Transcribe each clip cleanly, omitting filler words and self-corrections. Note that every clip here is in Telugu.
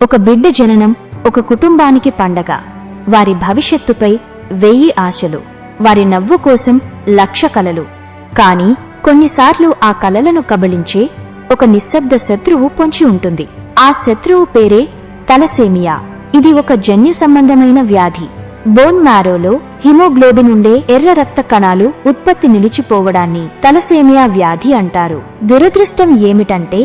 ఒక బిడ్డ జననం ఒక కుటుంబానికి పండగ. వారి భవిష్యత్తుపై 1000 ఆశలు, వారి నవ్వు కోసం 1,00,000 కలలు. కాని కొన్నిసార్లు ఆ కలలను కబళించే ఒక నిశ్శబ్ద శత్రువు పొంచి ఉంటుంది. ఆ శత్రువు పేరే తలసేమియా. ఇది ఒక జన్యు సంబంధమైన వ్యాధి. బోన్ మ్యారోలో హిమోగ్లోబిన్ ఉండే ఎర్ర రక్త కణాలు ఉత్పత్తి నిలిచిపోవడాన్ని తలసేమియా వ్యాధి అంటారు. దురదృష్టం ఏమిటంటే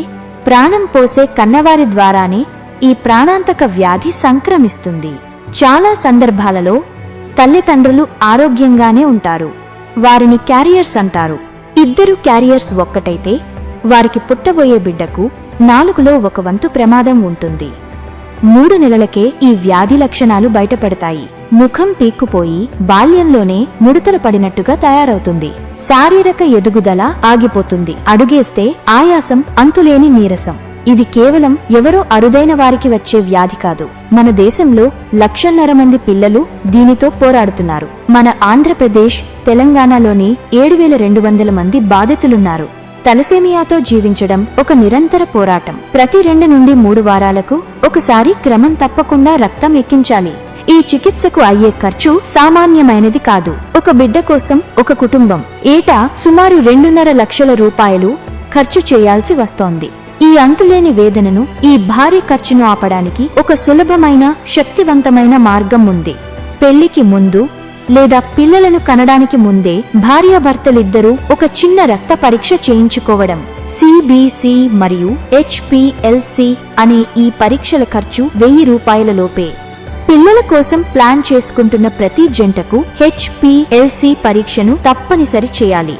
ప్రాణం పోసే కన్నవారి ద్వారానే ఈ ప్రాణాంతక వ్యాధి సంక్రమిస్తుంది. చాలా సందర్భాలలో తల్లిదండ్రులు ఆరోగ్యంగానే ఉంటారు. వారిని క్యారియర్స్ అంటారు. 2 క్యారియర్స్ ఒక్కటైతే వారికి పుట్టబోయే బిడ్డకు 4లో 1 వంతు ప్రమాదం ఉంటుంది. 3 నెలలకే ఈ వ్యాధి లక్షణాలు బయటపడతాయి. ముఖం పీక్కుపోయి బాల్యంలోనే ముడతలు పడినట్టుగా తయారవుతుంది. శారీరక ఎదుగుదల ఆగిపోతుంది. అడుగేస్తే ఆయాసం, అంతులేని నీరసం. ఇది కేవలం ఎవరో అరుదైన వారికి వచ్చే వ్యాధి కాదు. మన దేశంలో 1,50,000 మంది పిల్లలు దీనితో పోరాడుతున్నారు. మన ఆంధ్రప్రదేశ్, తెలంగాణలోని 7,200 మంది బాధితులున్నారు. తలసేమియాతో జీవించడం ఒక నిరంతర పోరాటం. ప్రతి 2 నుండి 3 వారాలకు ఒకసారి క్రమం తప్పకుండా రక్తం ఎక్కించాలి. ఈ చికిత్సకు అయ్యే ఖర్చు సామాన్యమైనది కాదు. ఒక బిడ్డ కోసం ఒక కుటుంబం ఏటా సుమారు 2.5 లక్షల రూపాయలు ఖర్చు చేయాల్సి వస్తోంది. ఈ అంతులేని వేదనను, ఈ భారీ ఖర్చును ఆపడానికి ఒక సులభమైన, శక్తివంతమైన మార్గం ఉంది. పెళ్లికి ముందు లేదా పిల్లలను కనడానికి ముందే భార్యాభర్తలిద్దరూ ఒక చిన్న రక్త పరీక్ష చేయించుకోవడం. సిబిసి మరియు హెచ్పిఎల్సి అనే ఈ పరీక్షల ఖర్చు 1000 రూపాయల లోపే. పిల్లల కోసం ప్లాన్ చేసుకుంటున్న ప్రతి జంటకు హెచ్పిఎల్సి పరీక్షను తప్పనిసరి చేయాలి.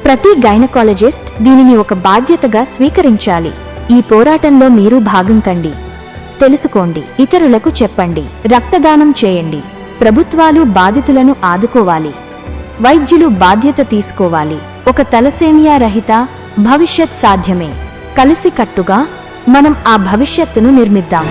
ప్రతి గైనకాలజిస్ట్ దీనిని ఒక బాధ్యతగా స్వీకరించాలి. ఈ పోరాటంలో మీరు భాగం కండి. తెలుసుకోండి, ఇతరులకు చెప్పండి, రక్తదానం చేయండి. ప్రభుత్వాలు బాధితులను ఆదుకోవాలి. వైద్యులు బాధ్యత తీసుకోవాలి. ఒక తలసేమియా రహిత భవిష్యత్ సాధ్యమే. కలిసికట్టుగా మనం ఆ భవిష్యత్తును నిర్మిద్దాం.